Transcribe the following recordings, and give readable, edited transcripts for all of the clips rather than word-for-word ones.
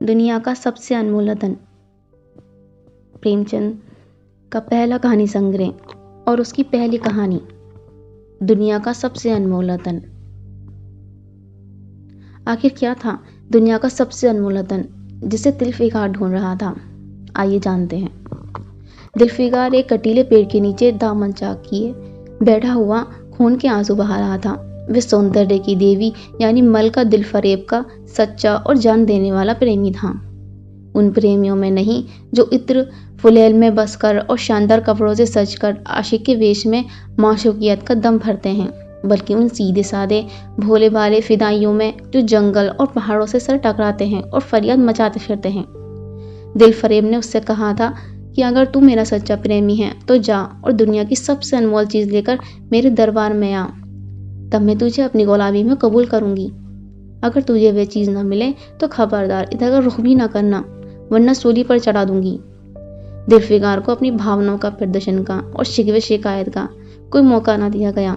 दुनिया का सबसे अनमोल रतन। प्रेमचंद का पहला कहानी संग्रह और उसकी पहली कहानी दुनिया का सबसे अनमोल रतन। आखिर क्या था दुनिया का सबसे अनमोल रतन जिसे दिलफिकार ढूंढ रहा था? आइए जानते हैं। दिलफिकार एक कटीले पेड़ के नीचे दामन चाक किए बैठा हुआ खून के आंसू बहा रहा था। वे सौंदर्य की देवी यानी मलका दिलफरेब का सच्चा और जान देने वाला प्रेमी था। उन प्रेमियों में नहीं जो इत्र फुलेल में बसकर और शानदार कपड़ों से सजकर आशिक के वेश में माशूकियत का दम भरते हैं, बल्कि उन सीधे सादे भोले भाले फिदाइयों में जो जंगल और पहाड़ों से सर टकराते हैं और फरियाद मचाते फिरते हैं। दिलफरेब ने उससे कहा था कि अगर तू मेरा सच्चा प्रेमी है तो जा और दुनिया की सबसे अनमोल चीज लेकर मेरे दरबार में आ, तब मैं तुझे अपनी गुलामी में कबूल करूंगी। अगर तुझे वे चीज न मिले तो खबरदार इधर का रुख भी न करना, वरना सूली पर चढ़ा दूंगी। दिलफिकार को अपनी भावनाओं का प्रदर्शन का और शिकवे शिकायत का कोई मौका न दिया गया।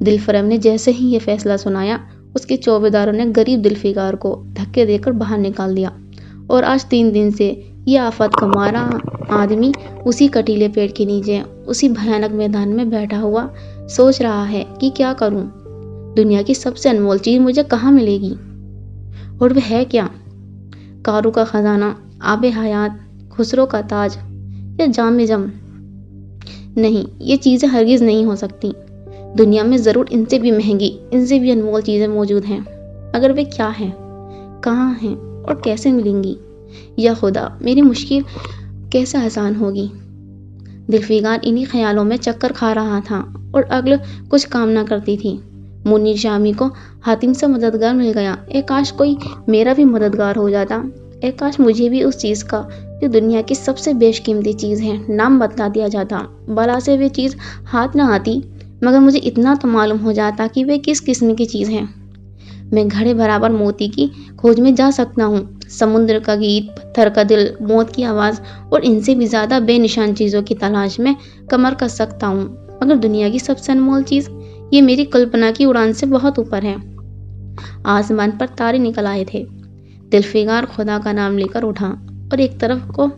दिलफरेब ने जैसे ही ये फैसला सुनाया, उसके चौबेदारों ने गरीब दिलफिकार को धक्के देकर बाहर निकाल दिया और आज 3 दिन से ये आफत का मारा आदमी उसी कटीले पेड़ के नीचे उसी भयानक मैदान में बैठा हुआ सोच रहा है कि क्या करूं, दुनिया की सबसे अनमोल चीज मुझे कहाँ मिलेगी, और वह है क्या? कारू का खजाना, आबे हयात, खुसरो का ताज या जामे जम? नहीं, ये चीजें हरगिज नहीं हो सकती। दुनिया में जरूर इनसे भी महंगी, इनसे भी अनमोल चीजें मौजूद हैं। अगर वे क्या हैं, कहाँ हैं और कैसे मिलेंगी? या खुदा, मेरी मुश्किल कैसे आसान होगी? दिलफिकार इन्हीं ख्यालों में चक्कर खा रहा था और अक्ल कुछ काम ना करती थी। मुन्नी शामी को हातिम से मददगार मिल गया। काश कोई मेरा भी मददगार हो जाता। काश मुझे भी उस चीज का जो दुनिया की सबसे बेशकीमती चीज है नाम बतला दिया जाता। भला से वे चीज हाथ ना आती, मगर मुझे इतना तो मालूम हो जाता कि वे किस किस्म की चीज है। मैं घड़े बराबर मोती की खोज में जा सकता हूँ। समुद्र का गीत, पत्थर का दिल, मौत की आवाज और इनसे भी ज्यादा बेनिशान चीजों की तलाश में कमर कस सकता हूँ, मगर दुनिया की सबसे अनमोल चीज ये मेरी कल्पना की उड़ान से बहुत ऊपर है। आसमान पर तारे निकल आए थे। दिलफिकार खुदा का नाम लेकर उठा और एक तरफ को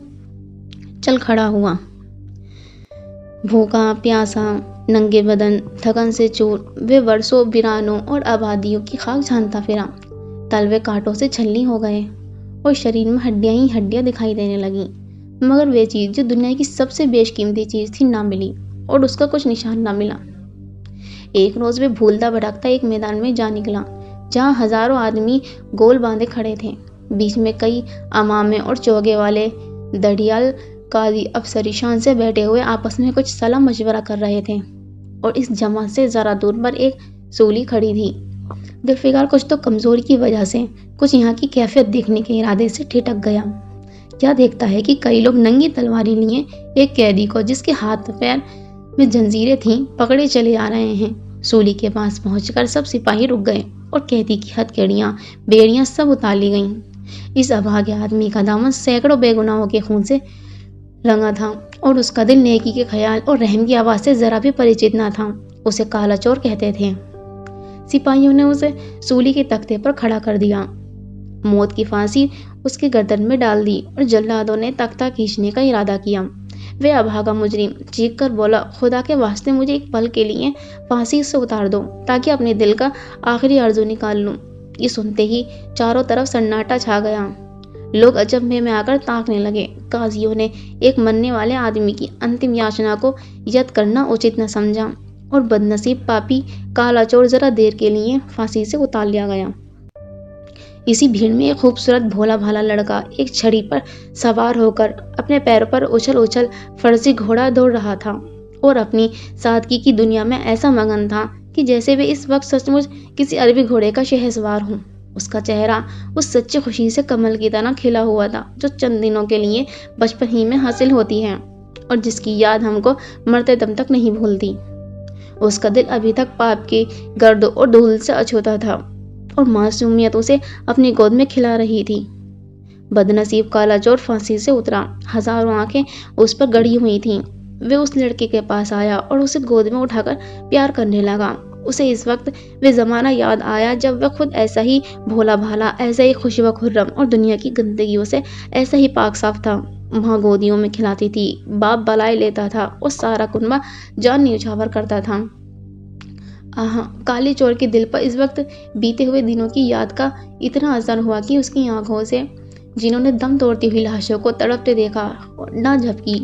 चल खड़ा हुआ। भूखा प्यासा, नंगे बदन, थकन से चूर, वे वर्षों वीरानों और आबादियों की खाक छानता फिरा। तलवे कांटों से छलनी हो गए और शरीर में हड्डियां ही हड्डियां दिखाई देने लगी, मगर वे चीज जो दुनिया की सबसे बेशकीमती चीज थी ना मिली और उसका कुछ निशान ना मिला। एक रोज वे भूलता भटकता एक मैदान में जा निकला जहाँ हजारों आदमी गोल बांधे खड़े थे। बीच में कई अमामे और चोगे वाले दड़ियाल काजी अफसरीशान से बैठे हुए आपस में कुछ सलाह मशवरा कर रहे थे, और इस जमात से जरा दूर पर एक सूली खड़ी थी। दिलफिकार कुछ तो कमजोरी की वजह से, कुछ यहाँ की कैफियत देखने के इरादे से ठिठक गया। क्या देखता है कि कई लोग नंगी तलवारी लिए एक कैदी को, जिसके हाथ पैर में जंजीरें थीं, पकड़े चले आ रहे हैं। सूली के पास पहुंचकर सब सिपाही रुक गए और कैदी की हथकड़ियां, बेड़ियां सब उतार ली गईं। इस अभागे आदमी का दामन सैकड़ों बेगुनाहों के खून से रंगा था और उसका दिल नेकी के ख्याल और रहम की आवाज से जरा भी परिचित न था। उसे काला चोर कहते थे। सिपाहियों ने उसे सूली के तख्ते पर खड़ा कर दिया, मौत की फांसी उसके गर्दन में डाल दी और जल्लादों ने तख्ता खींचने का इरादा किया। वे अभागा मुजरिम चीख कर बोला, खुदा के वास्ते मुझे एक पल के लिए फांसी से उतार दो ताकि अपने दिल का आखिरी आरज़ू निकाल लूं। ये सुनते ही चारों तरफ सन्नाटा छा गया। लोग अचंभे में आकर ताकने लगे। काजियों ने एक मरने वाले आदमी की अंतिम याचना को यद करना उचित न समझा और बदनसीब पापी काला चोर जरा देर के लिए फांसी से उतार लिया गया। इसी भीड़ में एक खूबसूरत भोला भाला लड़का एक छड़ी पर सवार होकर अपने पैरों पर उछल उछल फर्जी घोड़ा दौड़ रहा था और अपनी सादगी की दुनिया में ऐसा मगन था कि जैसे वे इस वक्त सचमुच किसी अरबी घोड़े का शहसवार हों। उसका चेहरा उस सच्ची खुशी से कमल की तरह खिला हुआ था जो चंद दिनों के लिए बचपन ही में हासिल होती है और जिसकी याद हमको मरते दम तक नहीं भूलती। उसका दिल अभी तक पाप के गर्द और धूल से अछूता था और मासूमियत उसे अपनी गोद में खिला रही थी। बदनसीब काला चोर फांसी से उतरा। हजारों आंखें उस पर गड़ी हुई थीं। वे उस लड़के के पास आया और उसे गोद में उठाकर प्यार करने लगा। उसे इस वक्त वे ज़माना याद आया जब वह खुद ऐसा ही भोला भाला, ऐसा ही खुशबा खुर्रम और दुनिया की गंदगियों से ऐसा ही पाक साफ था। माँ गोदियों में खिलाती थी, बाप बलाई लेता था और सारा कुनबा जान न्योछावर करता था। आहा, काले चोर के दिल पर इस वक्त बीते हुए दिनों की याद का इतना असर हुआ कि उसकी आंखों से, जिन्होंने दम तोड़ती हुई लाशों को तड़पते देखा, ना झपकी।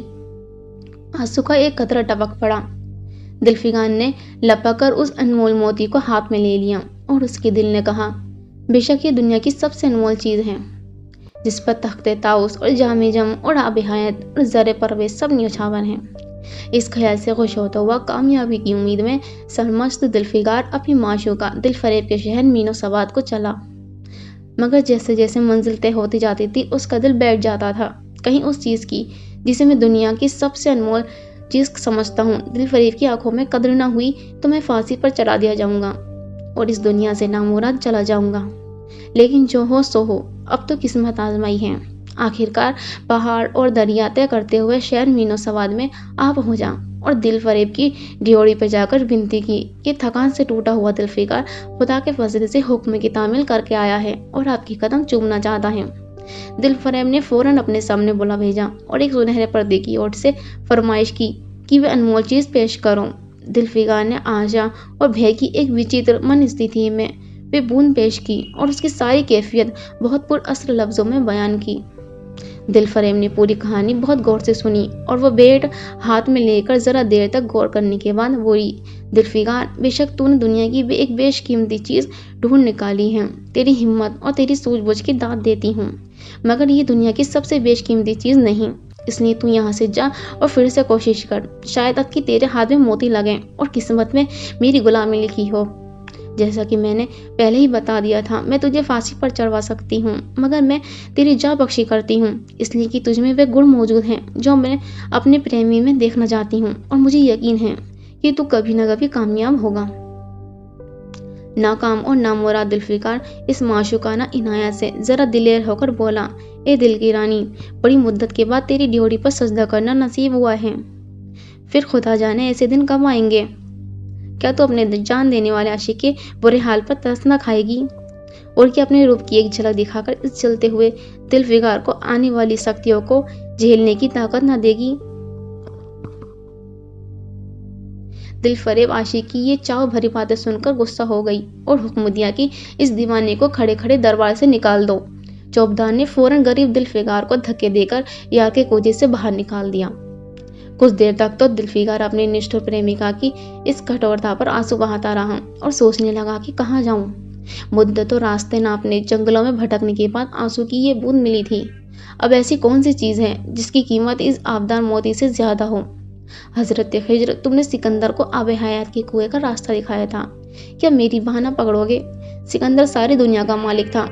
आंसू का एक कतरा टपक पड़ा। दिलफिगार ने लपक कर उस अनमोल मोती को हाथ में ले लिया और उसके दिल ने कहा, बेशक ये दुनिया की सबसे अनमोल चीज़ है, जिस पर तख्ते ताउस और जामे जम और आब हयात और ज़रे परवेज सब न्योछावर हैं। इस ख्याल से खुश होता हुआ कामयाबी की उम्मीद में सरमस्त दिलफिगार अपनी माशूका दिलफरेब के शहर मीनो सवाद को चला। मगर जैसे जैसे मंजिल तय होती जाती थी उसका दिल बैठ जाता था। कहीं उस चीज़ की जिसे मैं दुनिया की सबसे अनमोल चीज़ समझता हूँ दिलफरेब की आंखों में कद्र न हुई तो मैं फांसी पर चढ़ा दिया जाऊँगा और इस दुनिया से नामुराद चला जाऊँगा। लेकिन जो हो सो हो, अब तो किस्मत आजमाई है। आखिरकार पहाड़ और दरिया तय करते हुए शहर मीनो सवाद में आ पहुँचा और दिलफरेब की ड्योढ़ी पर जाकर विनती की कि थकान से टूटा हुआ दिलफिगार खुदा के फजल से हुक्म की तामील करके आया है और आपकी कदम चूमना चाहता है। दिलफरेब ने फौरन अपने सामने बुला भेजा और एक सुनहरे पर्दे की ओर से फरमाइश की कि वे अनमोल चीज़ पेश करो। दिलफिगार ने आशा और भय की एक विचित्र मन स्थिति में वे बूंद पेश की और उसकी सारी कैफियत बहुत पुरअसर लफ्ज़ों में बयान की। दिलफरेब ने पूरी कहानी बहुत गौर से सुनी और वह बेट हाथ में लेकर ज़रा देर तक गौर करने के बाद बोली, दिलफिगार, बेशक तूने दुनिया की एक बेशकीमती चीज़ ढूंढ निकाली है। तेरी हिम्मत और तेरी सूझबूझ की दाद देती हूँ, मगर ये दुनिया की सबसे बेशकीमती चीज़ नहीं। इसलिए तू यहाँ से जा और फिर से कोशिश कर। शायद अब कि तेरे हाथ में मोती लगें और किस्मत में मेरी गुलामी लिखी हो। जैसा कि मैंने पहले ही बता दिया था, मैं तुझे फांसी पर चढ़वा सकती हूँ, मगर मैं तेरी जान बख्शी करती हूँ इसलिए कि तुझ में वे गुण मौजूद हैं जो मैं अपने प्रेमी में देखना चाहती हूँ और मुझे यकीन है कि तू कभी न कभी कामयाब होगा। नाकाम और नामुराद दिलफिगार इस माशूकाना इनायत से ज़रा दिलेर होकर बोला, ए दिल की रानी, बड़ी मुद्दत के बाद तेरी ड्योढ़ी पर सजदा करना नसीब हुआ है। फिर खुदा जाने ऐसे दिन कब आएंगे। क्या तू अपने जान देने वाले आशिक के बुरे हाल पर तरस न खाएगी और क्या अपने रूप की एक झलक दिखाकर इस चलते हुए दिलफिगार को आने वाली सख्तियों को झेलने की ताकत न देगी। दिलफरेब आशिक की ये चाव भरी बातें सुनकर गुस्सा हो गई और हुक्म दिया कि इस दीवाने को खड़े खड़े दरबार से निकाल दो। चौबदार ने फौरन गरीब दिलफिगार को धक्के देकर यार के कोजे से बाहर निकाल दिया। कुछ देर तक तो दिलफिगार अपनी निष्ठुर प्रेमिका की इस कठोरता पर आंसू बहाता रहा और सोचने लगा कि कहाँ जाऊं। मुद्दतों रास्ते नापने जंगलों में भटकने के बाद आंसू की ये बूंद मिली थी। अब ऐसी कौन सी चीज़ है जिसकी कीमत इस आबदार मोती से ज्यादा हो। हजरत खिज्र, तुमने सिकंदर को आब हयात के कुएं का रास्ता दिखाया था, क्या मेरी बहाना पकड़ोगे। सिकंदर सारी दुनिया का मालिक था।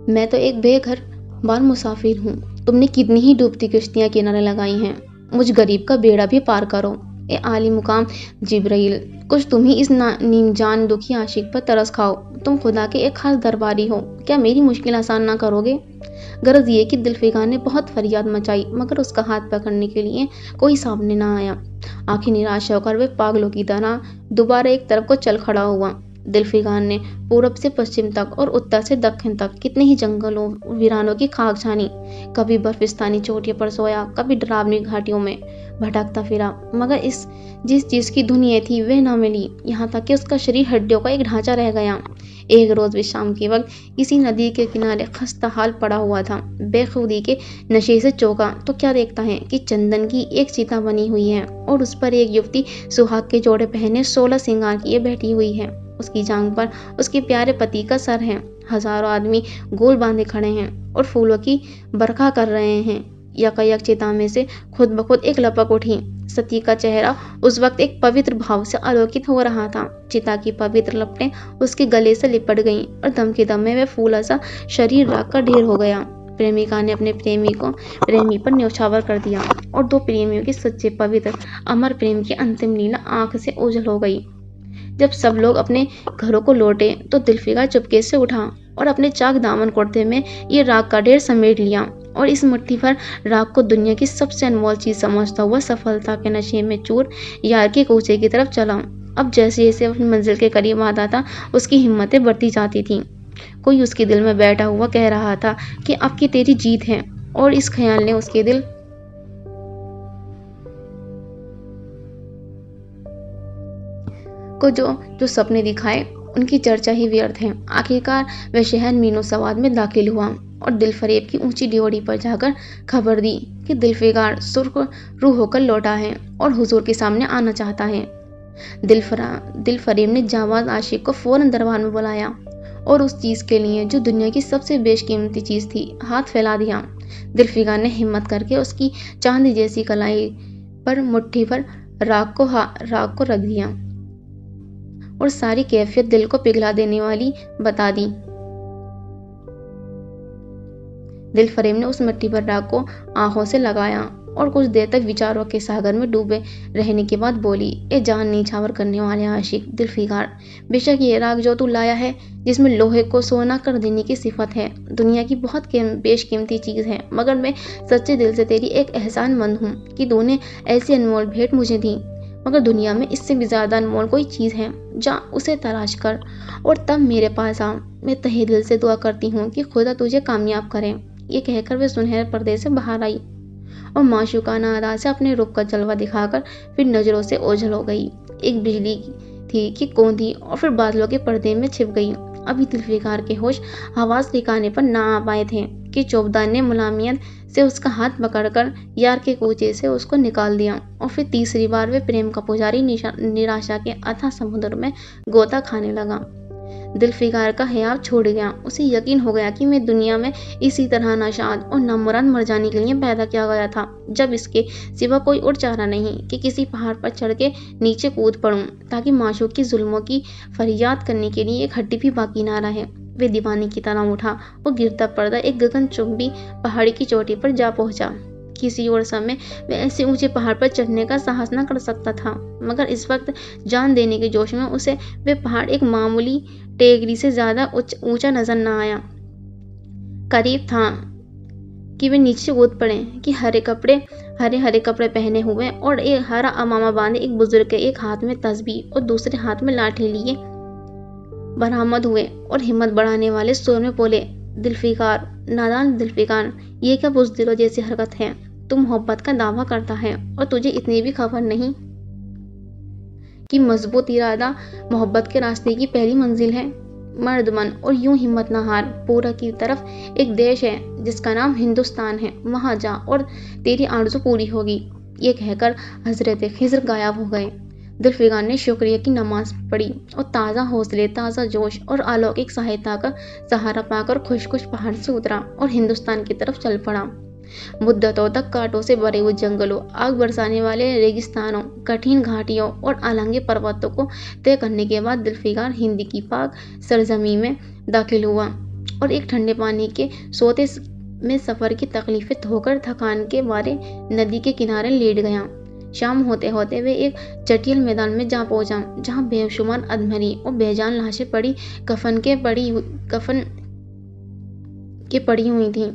मैं तो एक बेघर बार मुसाफिर हूँ। तुमने कितनी ही डूबती किश्तियाँ किनारे लगाई हैं। मुझ गरीब का बेड़ा भी पार करो। ए आली मुकाम जिब्राइल, कुछ तुम ही इस नीम जान दुखी आशिक पर तरस खाओ। तुम खुदा के एक खास दरबारी हो, क्या मेरी मुश्किल आसान ना करोगे। गरज ये कि दिलफिगार ने बहुत फरियाद मचाई मगर उसका हाथ पकड़ने के लिए कोई सामने ना आया। आखिर निराश होकर वे पागलों की तरह दोबारा एक तरफ को चल खड़ा हुआ। दिलफिगार ने पूरब से पश्चिम तक और उत्तर से दक्षिण तक कितने ही जंगलों वीरानों की खाक छानी। कभी बर्फिस्तानी चोटियों पर सोया, कभी डरावनी घाटियों में भटकता फिरा, मगर जिस चीज़ की धुन ये थी वह न मिली। यहाँ तक कि उसका शरीर हड्डियों का एक ढांचा रह गया। एक रोज़ वे शाम के वक्त किसी नदी के किनारे खस्ता हाल पड़ा हुआ था। बेखुदी के नशे से चौंका तो क्या देखता है कि चंदन की एक चिता बनी हुई है और उस पर एक युवती सुहाग के जोड़े पहने 16 श्रृंगार किए बैठी हुई है। उसकी जांघ पर उसके प्यारे पति का सर है। हजारों आदमी गोल बांधे खड़े हैं और फूलों की बरखा कर रहे हैं। यकायक चिता में से खुद ब खुद एक लपक उठी। सती का चेहरा उस वक्त एक पवित्र भाव से आलोकित हो रहा था। चिता की पवित्र लपटें उसके गले से लिपट गईं और दम के दम में वह फूला सा शरीर राख का ढेर हो गया। प्रेमिका ने अपने प्रेमी पर न्यौछावर कर दिया और दो प्रेमियों के सच्चे पवित्र अमर प्रेम की अंतिम लीला आंख से ओझल हो गई। जब सब लोग अपने घरों को लौटे तो दिलफिकार चुपके से उठा और अपने चाक दामन कुर्ते में ये राख का ढेर समेट लिया और इस मुट्ठी भर राख को दुनिया की सबसे अनमोल चीज समझता हुआ सफलता के नशे में चूर यार के कूचे की तरफ चला। अब जैसे जैसे अपनी मंजिल के करीब आता था उसकी हिम्मतें बढ़ती जाती थीं। कोई उसके दिल में बैठा हुआ कह रहा था कि अब की तेरी जीत है, और इस ख्याल ने उसके दिल को जो सपने दिखाए उनकी चर्चा ही व्यर्थ है। आखिरकार वह शहर मीनू सवाद में दाखिल हुआ और दिलफरेब की ऊंची ड्योढ़ी पर जाकर खबर दी कि दिलफिकार सुर्ख रूह होकर लौटा है और हुजूर के सामने आना चाहता है। दिलफरेब ने जाबाज आशिक को फौरन दरबार में बुलाया और उस चीज के लिए जो दुनिया की सबसे बेशकीमती चीज थी हाथ फैला दिया। दिलफिकार ने हिम्मत करके उसकी चांदी जैसी कलाई पर मुट्ठी भर राख को रख दिया और सारी कैफियत दिल को पिघला देने वाली बता दी। दिलफरेब ने उस मिट्टी पर राख को आंखों से लगाया और कुछ देर तक विचारों के सागर में डूबे रहने के बाद बोली, ए जान नीछावर करने वाले आशिक दिलफिकार, बेशक ये राख जो तू लाया है, जिसमें लोहे को सोना कर देने की सिफत है, दुनिया की बहुत बेशकीमती चीज है, मगर मैं सच्चे दिल से तेरी एक एहसानमंद हूँ कि तूने ऐसी अनमोल भेंट मुझे दी। मगर दुनिया में इससे भी ज्यादा अनमोल कोई चीज है, जा उसे तलाश कर और तब मेरे पास आ। मैं तहे दिल से दुआ करती हूँ कि खुदा तुझे कामयाब करे। ये कहकर वे सुनहरे पर्दे से बाहर आई और माशूकाना अदा से अपने रूप का जलवा दिखाकर फिर नजरों से ओझल हो गई। एक बिजली थी कि कौंधी और फिर बादलों के पर्दे में छिप गई। अभी दिलफिकार के होश हवास ठिकाने पर ना आ पाए थे कि चौबदार ने मुलामियत से उसका हाथ पकड़कर यार के कूचे से उसको निकाल दिया और फिर तीसरी बार वे प्रेम का पुजारी निराशा के अथाह समुद्र में गोता खाने लगा। दिलफिकार का हयाव छोड़ गया। उसे यकीन हो गया कि मैं दुनिया में इसी तरह नाशाद और नामुराद मर जाने के लिए पैदा किया गया था, जब इसके सिवा कोई और चारा नहीं कि किसी पहाड़ पर चढ़ के नीचे कूद पड़ूं ताकि माशूक की जुल्मों की फरियाद करने के लिए एक हड्डी भी बाकी ना रहे। वे दीवानी की तरह उठा और गिरता पर्दा एक गगनचुंबी पहाड़ी की चोटी पर जा पहुंचा। किसी और समय वह ऐसे ऊंचे पहाड़ पर चढ़ने का साहस न कर सकता था, मगर इस वक्त जान देने के जोश में उसे वे पहाड़ एक मामूली टेकरी से ज्यादा ऊंचा नजर न आया। करीब था कि वे नीचे कूद पड़े कि हरे हरे कपड़े पहने हुए और एक हरा अमामा बांधे एक बुजुर्ग के एक हाथ में तस्बीह और दूसरे हाथ में लाठी लिए बरामद हुए और हिम्मत बढ़ाने वाले स्वर में बोले, दिलफिकार, नादान दिलफिकार, ये क्या बुज़दिलों जैसी हरकत है? तू मोहब्बत का दावा करता है और तुझे इतनी भी खबर नहीं कि मजबूत इरादा मोहब्बत के रास्ते की पहली मंजिल है। मर्द मन और यूं हिम्मत न हार, पूरब की तरफ एक देश है जिसका नाम हिंदुस्तान है, वहां जा और तेरी आरज़ू पूरी होगी। ये कहकर हजरत खिज़र गायब हो गए। दिलफिकार ने शुक्रिया की नमाज पढ़ी और ताज़ा हौसले, ताज़ा जोश और अलौकिक सहायता का सहारा पाकर खुश पहाड़ से उतरा और हिंदुस्तान की तरफ चल पड़ा। मुद्दतों तक कांटों से भरे हुए जंगलों, आग बरसाने वाले रेगिस्तानों, कठिन घाटियों और आलंगे पर्वतों को तय करने के बाद दिलफिकार हिंदी की पाक सरजमी में दाखिल हुआ और एक ठंडे पानी के सोते में सफ़र की तकलीफें धोकर थकान के मारे नदी के किनारे लेट गया। शाम होते होते वे एक चटियल मैदान में जा पहुंचा, जहां बेशुमार अधमरी और बेजान लाशें कफन के पड़ी हुई थीं।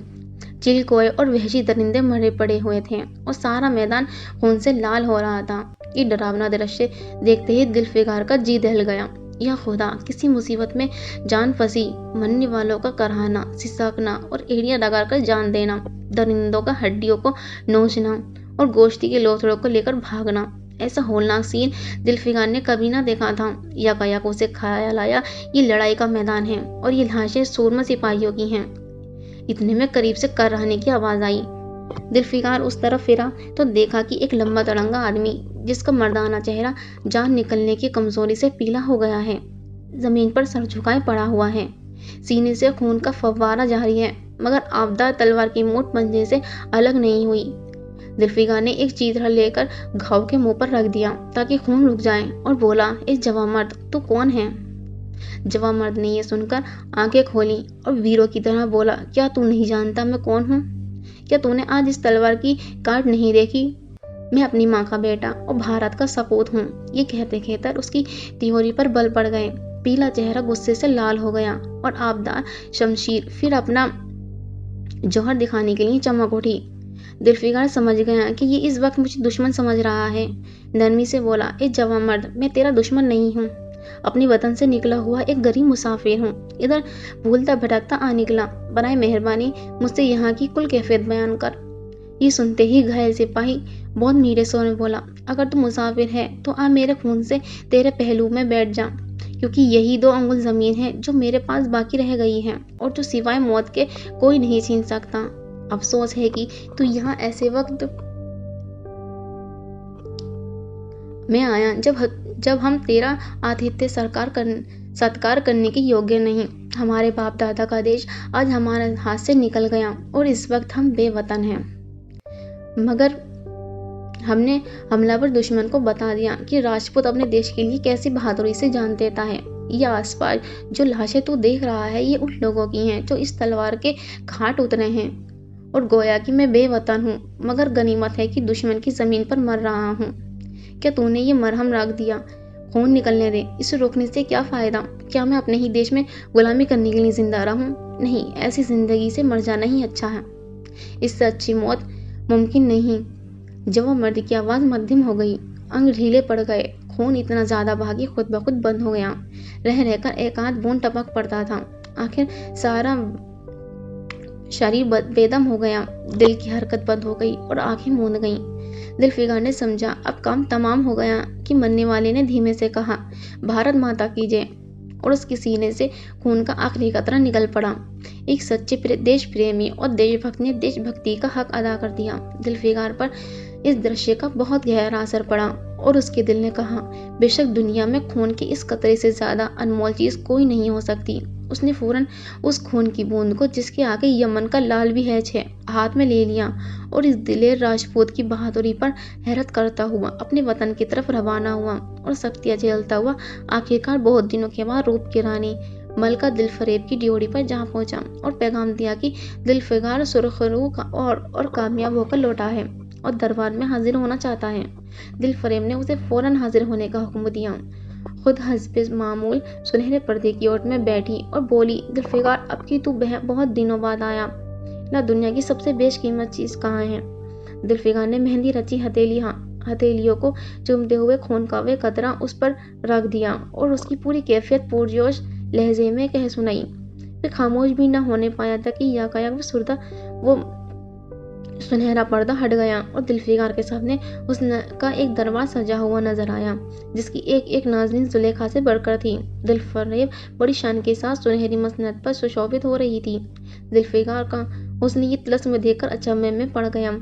चिलकोए और वहशी दरिंदे मरे पड़े हुए थे और सारा मैदान खून से लाल हो रहा था। ये डरावना दृश्य देखते ही दिलफिकार का जी दहल गया। या खुदा, किसी मुसीबत में जान फंसी, मरने वालों का कराहना, सिसकना और एड़ियां लगाकर जान देना, दरिंदों का हड्डियों को नोचना और गोश्ती के लोथड़ों को लेकर भागना, ऐसा होलनाक सीन दिलफिकार ने कभी ना देखा था। यकायक उसे ख्याल आया, ये लड़ाई का मैदान है और ये लाशें सूरमा सिपाहियों की हैं। इतने में करीब से कर्राने की आवाज आई। दिलफिकार उस तरफ फिरा तो देखा कि एक लंबा तड़ंगा आदमी, जिसका मर्दाना चेहरा जान निकलने की कमजोरी से पीला हो गया है, जमीन पर सर झुकाए पड़ा हुआ है। सीने से खून का फव्वारा जारी है, मगर आबदार तलवार की मूठ पंजे से अलग नहीं हुई। दिलफिकार ने एक चीथड़ा लेकर घाव के मुंह पर रख दिया ताकि खून रुक जाए और बोला, ए जवान मर्द, तू कौन है? जवान मर्द ने यह सुनकर आंखें खोली और वीरों की तरह बोला, क्या तू नहीं जानता मैं कौन हूँ? क्या तूने आज इस तलवार की काट नहीं देखी? मैं अपनी माँ का बेटा और भारत का सपूत हूँ। ये कहते कहते उसकी तिजोरी पर बल पड़ गए। पीला चेहरा गुस्से से लाल हो गया और आबदार शमशीर फिर अपना जौहर दिखाने के लिए चमक उठी। जुल्फिकार समझ गया कि ये इस वक्त मुझे दुश्मन समझ रहा है। नरमी से बोला, ए जवान मर्द, मैं तेरा दुश्मन नहीं हूँ। अपनी वतन से निकला हुआ एक गरीब मुसाफिर हूँ। इधर भूलता भटकता आ निकला। बराए मेहरबानी मुझसे यहाँ की कुल कैफियत बयान कर। ये सुनते ही घायल सिपाही बहुत मीठे स्वर में बोला, अगर तू मुसाफिर है तो आ मेरे खून से तेरे पहलू में बैठ जा, क्योंकि यही 2 अंगुल जमीन है जो मेरे पास बाकी रह गई है और जो सिवाय मौत के कोई नहीं छीन सकता। अफसोस है कि तू यहाँ ऐसे वक्त में आया जब हम तेरा आतिथ्य सत्कार करने के योग्य नहीं। हमारे बाप दादा का देश आज हमारे हाथ से निकल गया और इस वक्त हम बेवतन हैं। मगर हमने हमलावर दुश्मन को बता दिया कि राजपूत अपने देश के लिए कैसी बहादुरी से जान देता है। ये आसपास जो लाशें तू देख रहा है ये उन लोगों की हैं जो इस तलवार के घाट उतरे हैं। और गोया कि मैं बेवतन हूँ, मगर गनीमत है कि दुश्मन की जमीन पर मर रहा हूँ। क्या तूने ये मरहम रख दिया? खून निकलने दे। इसे रोकने से क्या फायदा? क्या मैं अपने ही देश में गुलामी करने के लिए जिंदा रहूं? नहीं, ऐसी जिंदगी से मर जाना ही अच्छा है। इससे अच्छी मौत मुमकिन नहीं। जवान मर्द की आवाज मध्यम हो गई, अंग ढीले पड़ गए, खून इतना ज्यादा भागी खुद ब खुद बंद हो गया। रह रहकर एक आध बूंद टपक पड़ता था। आखिर सारा शरीर बेदम हो गया। दिल की हरकत बंद हो गई और आंखें मूंद गईं। जुल्फिकार ने समझा अब काम तमाम हो गया कि मरने वाले ने धीमे से कहा, भारत माता की जय, और उसके सीने से खून का आखिरी कतरा निकल पड़ा। एक सच्चे देश प्रेमी और देशभक्त ने देशभक्ति का हक अदा कर दिया। जुल्फिकार पर इस दृश्य का बहुत गहरा असर पड़ा और उसके दिल ने कहा, बेशक दुनिया में खून के इस कतरे से ज्यादा अनमोल चीज कोई नहीं हो सकती। उसने फौरन उस खून की बूंद को, जिसके आगे यमन का लाल भी है, हाथ में ले लिया और इस दिलेर राजपूत की बहादुरी पर हैरत करता हुआ अपने वतन की तरफ रवाना हुआ और सख्तियां झेलता हुआ आखिरकार बहुत दिनों के बाद रूप की रानी मलका दिलफरेब की ड्योढ़ी पर जहाँ पहुंचा और पैगाम दिया कि जुल्फिकार सुरखरू और कामयाब होकर लौटा है और दरबार में हाजिर होना चाहता है। दिलफरेब ने उसे फौरन हाजिर होने का हुक्म दिया। खुद हस्बे मामूल सुनहरे पर्दे की ओट में बैठी और बोली, जुल्फिकार, अब की तू बहुत दिनों बाद आया ना, दुनिया की सबसे बेशकीमत चीज कहाँ है? जुल्फिकार ने मेहंदी रची हथेलियों को चूमते हुए खून का वे कतरा उस पर रख दिया और उसकी पूरी कैफियत पुरजोश लहजे में कह सुनाई। फिर खामोश भी न होने पाया था कि वो सुनहरा पर्दा हट गया और जुल्फिकार के सामने उसका एक दरबार सजा हुआ नजर आया, जिसकी एक एक नाज़नीन जुलेखा से बढ़कर थी। दिलफरेब बड़ी शान के साथ सुनहरी मसनद पर सुशोभित हो रही थी। जुल्फिकार का उसने ये तिलस्म देखकर अचंभे में पड़ गया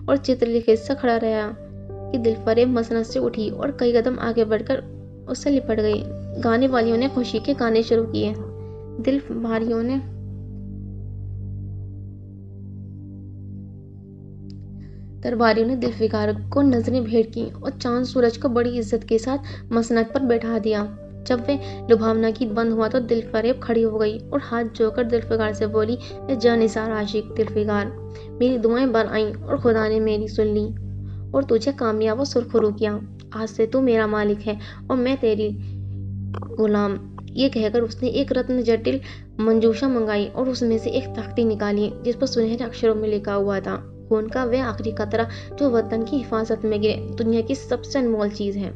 और चित्रलिखित सा खड़ा रहा कि दिलफरेब मसनद से उठी और कई कदम आगे बढ़कर उससे लिपट गई। गाने वालियों ने खुशी के गाने शुरू किए। दरबारियों ने जुल्फिकार को नजरें भेंट की और चांद सूरज को बड़ी इज्जत के साथ मसनद पर बैठा दिया। जब वे लुभावना गीत बंद हुआ तो दिलफरेब खड़ी हो गई और हाथ जोड़कर जुल्फिकार से बोली, जानिसार आशिक जुल्फिकार, मेरी दुआएं बर आईं और खुदा ने मेरी सुन ली और तुझे कामयाब और सुरखरू किया। आज से तू मेरा मालिक है और मैं तेरी गुलाम। ये कहकर उसने एक रत्न जटिल मंजूषा मंगाई और उसमें से एक तख्ती निकाली जिस पर सुनहरे अक्षरों में लिखा हुआ था, खून का वह आखिरी कतरा जो वतन की हिफाजत में गिरे दुनिया की सबसे अनमोल चीज है।